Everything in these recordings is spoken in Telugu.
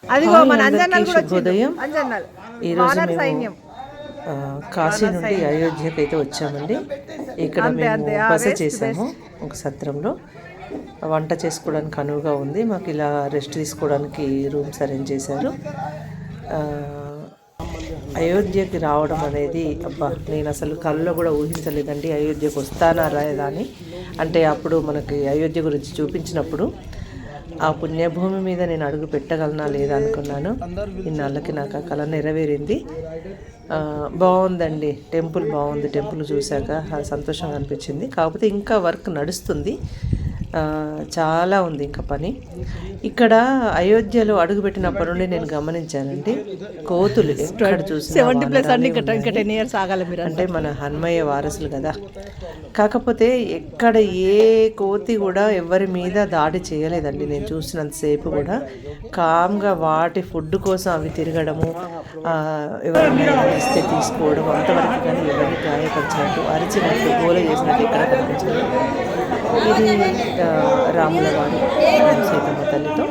శుభోదయం. ఈరోజు మేము కాశీ నుండి అయోధ్యకి అయితే వచ్చామండి. ఇక్కడ మేము బస చేసాము ఒక సత్రంలో. వంట చేసుకోవడానికి అనువుగా ఉంది మాకు. ఇలా రెస్ట్ తీసుకోవడానికి రూమ్స్ అరేంజ్ చేశారు. అయోధ్యకి రావడం అనేది అబ్బా, నేను అసలు కళ్ళలో కూడా ఊహించలేదండి అయోధ్యకు వస్తానా లేదా అని. అంటే అప్పుడు మనకి అయోధ్య గురించి చూపించినప్పుడు ఆ పుణ్యభూమి మీద నేను అడుగు పెట్టగలనా లేదా అనుకున్నాను. ఇన్నాళ్ళకి నాకు ఆ కళ నెరవేరింది. బాగుందండి, టెంపుల్ బాగుంది. టెంపుల్ చూశాక సంతోషంగా అనిపించింది. కాకపోతే ఇంకా వర్క్ నడుస్తుంది, చాలా ఉంది ఇంకా పని. ఇక్కడ అయోధ్యలో అడుగుపెట్టినప్పటి నుండి నేను గమనించానండి, కోతులు ఎక్కడ చూసినా అంటే మన హనుమయ్య వారసులు కదా. కాకపోతే ఎక్కడ ఏ కోతి కూడా ఎవరి మీద దాడి చేయలేదండి. నేను చూసినంతసేపు కూడా కామ్గా వాటి ఫుడ్ కోసం అవి తిరగడము, ఎవరైనా ఇస్తే తీసుకోవడం, అంతవరకు కానీ ఎవరిని గాయపరిచినట్టు, అరిచినట్టు, గోల చేసినట్టు ఎక్కడ కనిపించలేదు. ఇది రాముల వారు సీతమ్మ తల్లితో.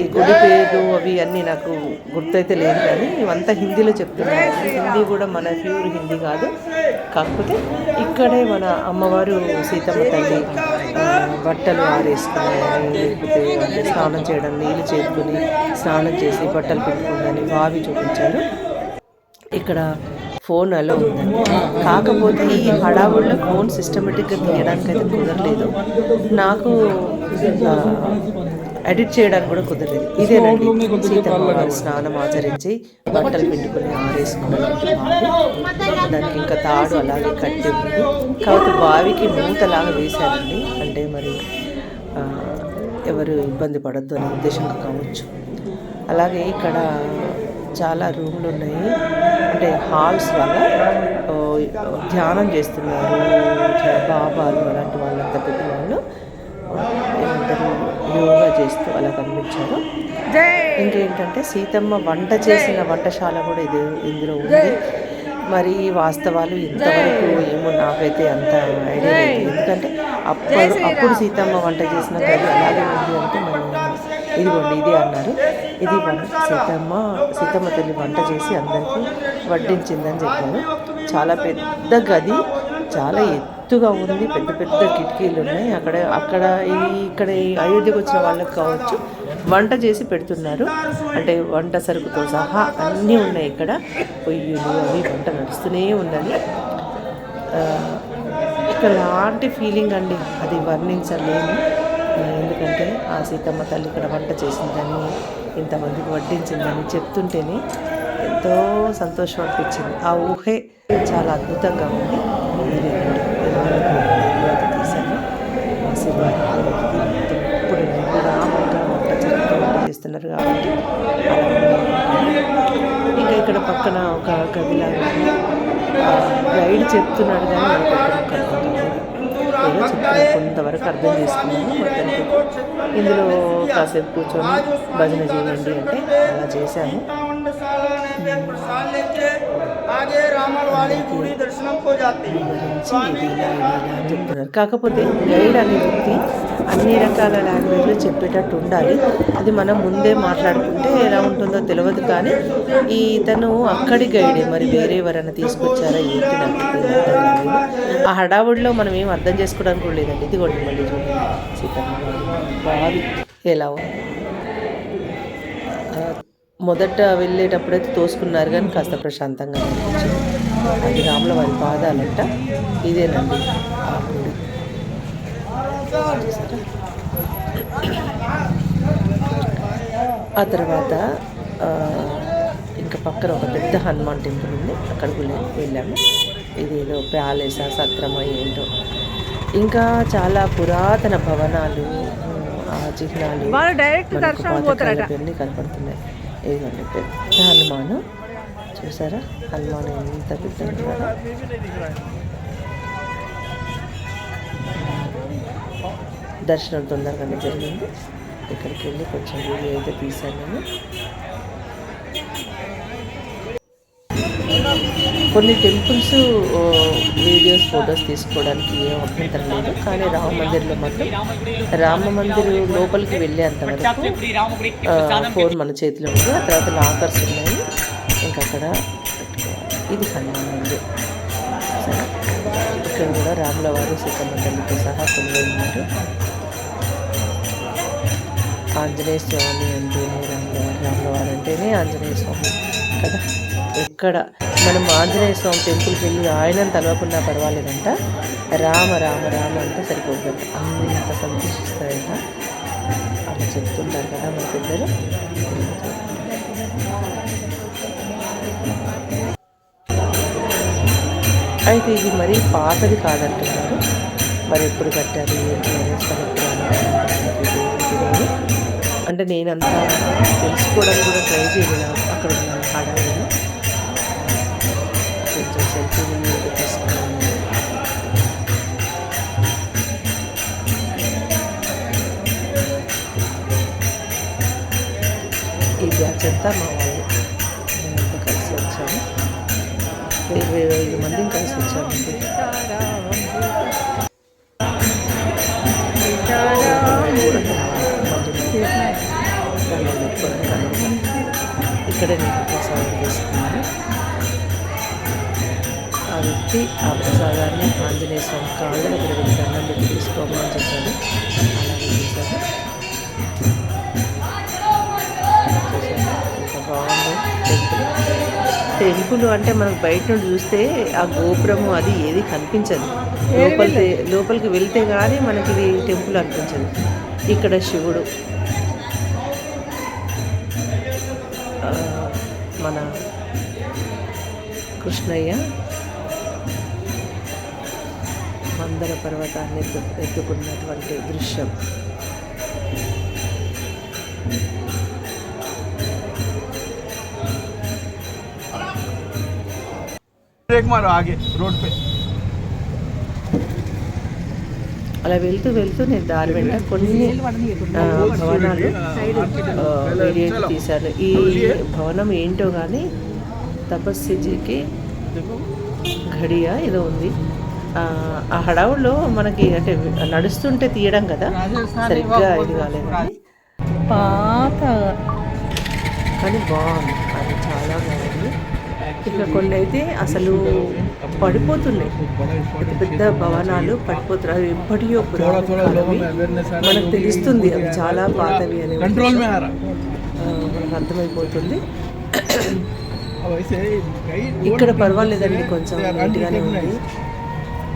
ఈ గుడి పేరు అవి అన్నీ నాకు గుర్తయితే లేదు, కానీ ఇవంతా హిందీలో చెప్తున్నాను. హిందీ కూడా మన ప్యూర్ హిందీ కాదు. కాకపోతే ఇక్కడే మన అమ్మవారు సీతమ్మ తల్లి బట్టలు ఆరేసుకుని, లేకపోతే అంటే స్నానం చేయడం, నీళ్ళు చేరుకుని స్నానం చేసి బట్టలు పెట్టుకుందని బావి చూపించారు. ఇక్కడ ఫోన్ అలా ఉందండి. కాకపోతే ఈ హడావుల్లో ఫోన్ సిస్టమేటిక్గా తీయడానికి అయితే కుదరలేదు. నాకు ఎడిట్ చేయడానికి కూడా కుదరలేదు. ఇదేనండి సీతమ్మ స్నానం ఆచరించి బట్టలు పిండుకొని ఆరేసుకున్నట్టు బావి. దానికి ఇంకా తాడు అలాగే కట్టి ఉంది. కాకపోతే బావికి మూతలాగా వేశారండి. అంటే మరి ఎవరు ఇబ్బంది పడద్దు అనే ఉద్దేశంగా కావచ్చు. అలాగే ఇక్కడ చాలా రూమ్లు ఉన్నాయి, అంటే హాల్స్ లాగా. ధ్యానం చేస్తున్నారు బాబాలు అలాంటి వాళ్ళంతా పెద్ద వాళ్ళు, ఏమంటారు యోగా చేస్తూ అలా కనిపించారు. ఇంకేంటంటే సీతమ్మ వంట చేసిన వంటశాల కూడా ఇందులో ఉంది. మరి వాస్తవాలు ఇంతవరకు ఏమో నాకైతే అంత ఐడియా లేదు. ఎందుకంటే అప్పుడు సీతమ్మ వంట చేసిన గది అలాగే ఉంది అంటే మరి ఇదిగోండి ఇది అన్నారు. ఇది సీతమ్మ తల్లి వంట చేసి అందరికీ వడ్డించిందని చెప్పారు. చాలా పెద్ద గది, చాలా ఎత్తుగా ఉంది, పెద్ద పెద్ద కిటికీలు ఉన్నాయి. ఇక్కడ అయోధ్యకు వచ్చిన వాళ్ళకి కావచ్చు వంట చేసి పెడుతున్నారు. అంటే వంట సరుకుతో సహా అన్నీ ఉన్నాయి ఇక్కడ. పొయ్యిలు అవి వంట నడుస్తూనే ఉన్నది. ఇక్కడ లాంటి ఫీలింగ్ అండి, అది వర్ణించలేము. ఎందుకంటే ఆ సీతమ్మ తల్లి ఇక్కడ వంట చేసిందని, ఇంతమందికి వడ్డించిందని చెప్తుంటేనే ఎంతో సంతోషం అనిపించింది. ఆ ఊహే చాలా అద్భుతంగా ఉంది. తీశాను ఇప్పుడు నిరామంగా వంట చేస్తున్నారు కాబట్టి. ఇంకా ఇక్కడ పక్కన ఒక గదిలాగా గైడ్ చెప్తున్నాడు, కానీ ఏదో చెప్తున్నాను, కొంతవరకు అర్థం చేసుకున్నాను. మొత్తానికి ఇందులో కాసేపు కూర్చొని భజన చేయండి అంటే అలా చేశాము. చెప్తున్నారు. కాకపోతే గైడ్ అనే వ్యక్తి అన్ని రకాల లాంగ్వేజ్లో చెప్పేటట్టు ఉండాలి. అది మనం ముందే మాట్లాడుకుంటే ఎలా ఉంటుందో తెలియదు. కానీ ఇతను అక్కడి గైడే, మరి వేరే ఎవరైనా తీసుకొచ్చారా ఏంటి నాకు తెలియదు. ఆ హడావుడిలో మనం ఏం అర్థం చేసుకోవడానికి కూడా లేదండి. ఇదిగోండి మళ్ళీ చూడండి సీతమ్మ బావి ఎలా ఉంది. మొదట వెళ్ళేటప్పుడైతే తోసుకున్నారు, కానీ కాస్త ప్రశాంతంగా అనిపించింది. అది రాముల వారి పాదాలంట. ఇదేనండి ఆ గుడి. ఆ తర్వాత ఇంకా పక్కన ఒక పెద్ద హనుమాన్ టెంపుల్ ఉంది, అక్కడికి వెళ్ళాము. ఇదేదో ప్యాలెస్ సత్రమో ఏంటో. ఇంకా చాలా పురాతన భవనాలు, ఆ చిహ్నాలు అన్నీ కనపడుతున్నాయి. ఇదిగోండి పెద్ద హనుమాను చూసారా, హనుమాన్ ఎంత పెద్ద. దర్శనం తొందరగానే జరిగింది. ఇక్కడికి వెళ్ళి కొంచెం వీడియో అయితే తీశాను నేను. కొన్ని టెంపుల్స్ వీడియోస్ ఫొటోస్ తీసుకోవడానికి ఏం అభ్యంతరం లేదు, కానీ రామ మందిర్లో మాత్రం రామ మందిర్ లోపలికి వెళ్ళేంతవరకు ఫోన్ మన చేతిలో ఉంది. ఆ తర్వాత లాకర్స్ ఉన్నాయి, ఇంకా అక్కడ పెట్టుకోవాలి. ఇది హనుమాన్ మందిర్. సరే, ఇక్కడ కూడా రాముల వారు సీతమ్మ తల్లితో సహా కొలువై ఉన్నారు. ఆంజనేయ స్వామి అంటేనే రాముల వారు అంటేనే ఆంజనేయ స్వామి కదా. ఎక్కడ మనం ఆంజనేయ స్వామి టెంపుల్కి వెళ్ళి ఆయనను తలవకుండా పర్వాలేదంట, రామ రామ రామ అంటే సరిపోతుంది, అంత సంతోషిస్తారంట. అలా చెప్తుంటారు కదా మన పెద్దలు. అయితే ఇది మరీ పాతది కాదంటున్నారు, మరి ఎప్పుడు కట్టారు ఏంటి అనేసి అంటే నేనంతా తెలుసుకోవడానికి కూడా ట్రై చేయలేదు. అక్కడ ఉన్న హడావిడిలో కొంచెం సెల్ఫీ తీసుకున్నాను. ఈ బ్యాచ్ అంతా మా వాళ్ళు, మేమంతా కలిసి వచ్చాము. 25 మందిని కలిసి వచ్చామండి. ఇక్కడ నేను ప్రసాదం తీసుకున్నాను. ఆ వ్యక్తి ఆ ప్రసాదాన్ని ఆంజనేయ స్వామి కాళ్ళ దగ్గర వెళ్ళి దండం పెట్టి తీసుకోమని చెప్పాడు. అలాగే చూసాను. ఇంకా బాగుంది టెంపుల్. అంటే మనకు బయట నుండి చూస్తే ఆ గోపురము అది ఏది కనిపించదు, లోపలికి వెళ్తే కానీ మనకి ఇది టెంపుల్ అనిపించదు. ఇక్కడ శివుడు, మన కృష్ణయ్య మందర పర్వతాన్ని ఎత్తుకున్నటువంటి దృశ్యం. అలా వెళ్తూ నేను దారి వెంట కొన్ని భవనాలు వీడియో తీశాను. ఈ భవనం ఏంటో కానీ తపస్సుకి ఘడియా ఏదో ఉంది. ఆ హడావుల్లో మనకి అంటే నడుస్తుంటే తీయడం కదా, సరిగ్గా ఇది కాలేదు. పాత కానీ బాగుంది, అది చాలా బాగుంది. ఇక్కడ కొన్ని అయితే అసలు పడిపోతున్నాయి, పెద్ద పెద్ద భవనాలు పడిపోతున్నాయి. అవి ఎప్పటియో మనకు తెలుస్తుంది, అవి చాలా పాతవి అనేవి మనకు అర్థమైపోతుంది. ఇక్కడ పర్వాలేదండి, కొంచెం నీట్గానే ఉంది.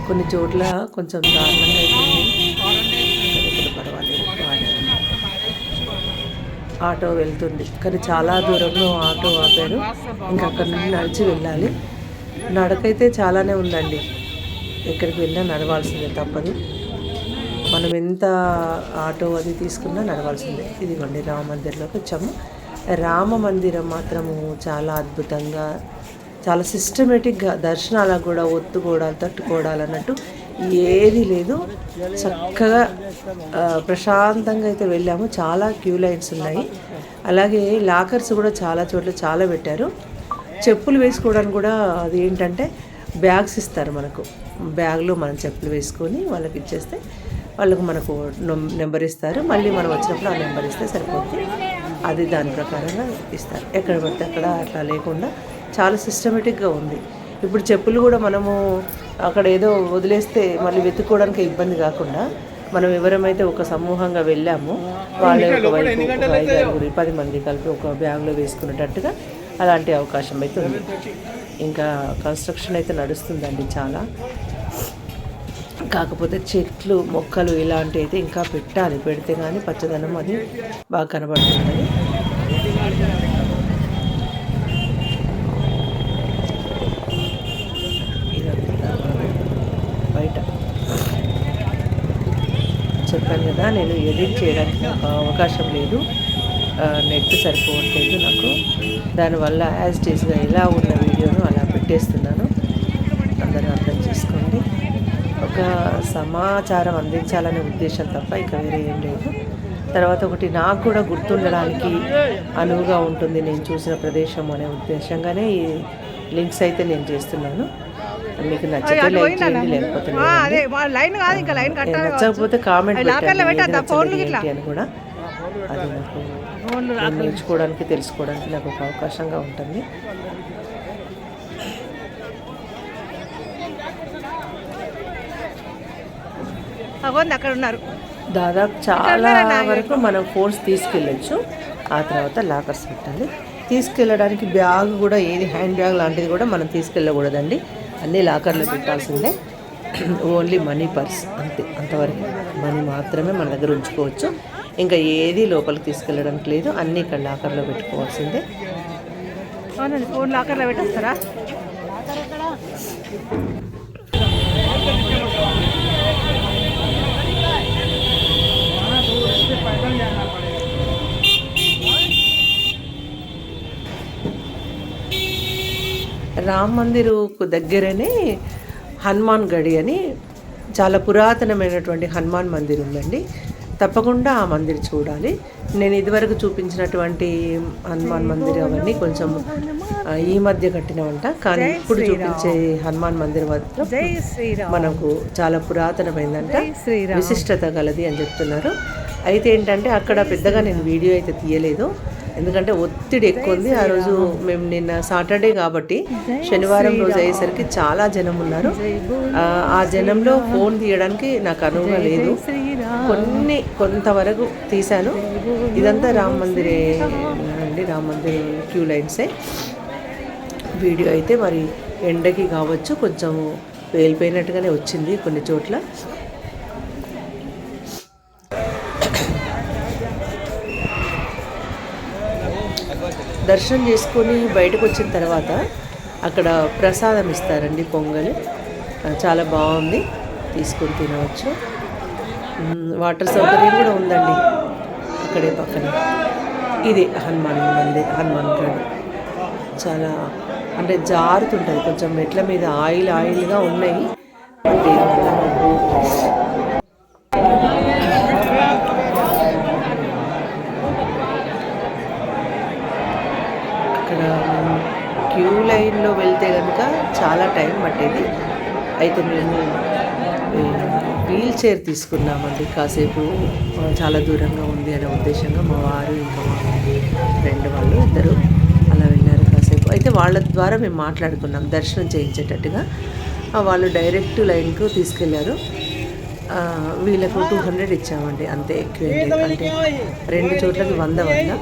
కొన్ని చోట్ల కొంచెం దారుణంగా అయిపోయింది, ఇక్కడ పర్వాలేదు. ఆటో వెళ్తుంది, కానీ చాలా దూరంలో ఆటో ఆపారు. ఇంకా అక్కడ నుండి నడిచి వెళ్ళాలి. నడకైతే చాలానే ఉందండి, ఎక్కడికి వెళ్ళినా నడవాల్సిందే, తప్పదు. మనం ఎంత ఆటో అది తీసుకున్నా నడవాల్సిందే. ఇదిగోండి రామ మందిర్లోకి వచ్చాము. రామ మందిరం మాత్రము చాలా అద్భుతంగా, చాలా సిస్టమేటిక్గా దర్శనాలకు కూడా ఒత్తుకోవడాలు తట్టుకోవడాలు అన్నట్టు ఏది లేదు. చక్కగా ప్రశాంతంగా అయితే వెళ్ళాము. చాలా క్యూ లైన్స్ ఉన్నాయి. అలాగే లాకర్స్ కూడా చాలా చోట్ల చాలా పెట్టారు. చెప్పులు వేసుకోవడానికి కూడా అది ఏంటంటే బ్యాగ్స్ ఇస్తారు మనకు. బ్యాగ్లో మనం చెప్పులు వేసుకొని వాళ్ళకి ఇచ్చేస్తే వాళ్ళకు మనకు నెంబర్ ఇస్తారు. మళ్ళీ మనం వచ్చినప్పుడు ఆ నెంబర్ ఇస్తే సరిపోతుంది. అది దాని ప్రకారంగా ఇస్తారు. ఎక్కడ పడితే అక్కడ అట్లా లేకుండా చాలా సిస్టమేటిక్గా ఉంది. ఇప్పుడు చెప్పులు కూడా మనము అక్కడ ఏదో వదిలేస్తే మళ్ళీ వెతుక్కోవడానికి ఇబ్బంది కాకుండా మనం ఎవరమైతే ఒక సమూహంగా వెళ్ళామో వాళ్ళు ఒకవైపు ఒక 5-6 10 మంది కలిపి ఒక బ్యాగ్లో వేసుకునేటట్టుగా అలాంటి అవకాశం అయితే ఉంది. ఇంకా కన్స్ట్రక్షన్ అయితే నడుస్తుందండి చాలా. కాకపోతే చెట్లు మొక్కలు ఇలాంటివి అయితే ఇంకా పెట్టాలి, పెడితే కానీ పచ్చదనం అది బాగా కనబడుతుంది. బయట చెప్పాను కదా, నేను ఎడిట్ చేయడానికి నాకు అవకాశం లేదు, నెట్ సరిపోవట్లేదు నాకు. దానివల్ల యాజ్ ఇట్ ఈస్గా ఎలా ఉన్న వీడియోను అలా పెట్టేస్తున్నాను. అందరూ అర్థం చేసుకోండి. ఒక సమాచారం అందించాలనే ఉద్దేశం తప్ప ఇక వేరే ఏం లేదు. తర్వాత ఒకటి నాకు కూడా గుర్తుండడానికి అనువుగా ఉంటుంది నేను చూసిన ప్రదేశం అనే ఉద్దేశంగానే లింక్స్ అయితే నేను చేస్తున్నాను. మీకు నచ్చితే లైక్ చేయండి, లేకపోతే నచ్చకపోతే కామెంట్ పెట్టండి అని కూడా. అది నాకు నేర్చుకోవడానికి తెలుసుకోవడానికి నాకు ఒక అవకాశంగా ఉంటుంది. అక్కడ ఉన్నారు. దాదాపు చాలా వరకు మనం ఫోన్స్ తీసుకెళ్ళచ్చు. ఆ తర్వాత లాకర్స్ పెట్టాలి. తీసుకెళ్ళడానికి బ్యాగ్ కూడా ఏది హ్యాండ్ బ్యాగ్ లాంటిది కూడా మనం తీసుకెళ్ళకూడదండి. అన్నీ లాకర్లో పెట్టాల్సిందే. ఓన్లీ మనీ పర్స్ అంతే, అంతవరకు మనీ మాత్రమే మన దగ్గర ఉంచుకోవచ్చు. ఇంకా ఏది లోపలికి తీసుకెళ్ళడానికి లేదు. అన్నీ ఇక్కడ లాకర్లో పెట్టుకోవాల్సిందే. ఫోన్ లాకర్లో పెట్టేస్తారా? రామ్ మందిర్కు దగ్గరనే హనుమాన్ గడి అని చాలా పురాతనమైనటువంటి హనుమాన్ మందిర్ ఉందండి. తప్పకుండా ఆ మందిర్ చూడాలి. నేను ఇదివరకు చూపించినటువంటి హనుమాన్ మందిర్ అవన్నీ కొంచెం ఈ మధ్య కట్టినవంట, కానీ ఇప్పుడు చూపించే హనుమాన్ మందిర్ మాత్రం మనకు చాలా పురాతనమైందంట, విశిష్టత గలది అని చెప్తున్నారు. అయితే ఏంటంటే అక్కడ పెద్దగా నేను వీడియో అయితే తీయలేదు, ఎందుకంటే ఒత్తిడి ఎక్కువ ఉంది. ఆ రోజు మేము నిన్న సాటర్డే కాబట్టి శనివారం రోజు అయ్యేసరికి చాలా జనం ఉన్నారు. ఆ జనంలో ఫోన్ తీయడానికి నాకు అనువుగా లేదు. కొంతవరకు తీశాను. ఇదంతా రామ్ మందిరే అండి, రామ్ మందిర్ క్యూ లైన్సే. వీడియో అయితే మరి ఎండకి కావచ్చు కొంచెం పేలిపోయినట్టుగానే వచ్చింది కొన్ని చోట్ల. దర్శనం చేసుకొని బయటకు వచ్చిన తర్వాత అక్కడ ప్రసాదం ఇస్తారండి, పొంగలి. చాలా బాగుంది, తీసుకొని తినవచ్చు. వాటర్ సౌకర్యం కూడా ఉందండి అక్కడే పక్కన. ఇది హనుమాన్ మందిర్, హనుమాన్ గఢ్. చాలా అంటే జారుతుంటుంది కొంచెం, మెట్ల మీద ఆయిల్గా ఉన్నాయి. అక్కడ క్యూ లైన్లో వెళ్తే కనుక చాలా టైం పట్టేది. అయితే మేము వీల్ చైర్ తీసుకున్నామండి. కాసేపు చాలా దూరంగా ఉంది అనే ఉద్దేశంగా మా వారు ఇంకా మా ఫ్రెండ్ వాళ్ళు ఇద్దరు అలా వెళ్ళారు కాసేపు. అయితే వాళ్ళ ద్వారా మేము మాట్లాడుకున్నాం దర్శనం చేయించేటట్టుగా. వాళ్ళు డైరెక్ట్ లైన్కు తీసుకెళ్లారు. వీళ్ళకు 200 ఇచ్చామండి, అంతే, ఎక్కువ అంటే 2 చోట్లకి 100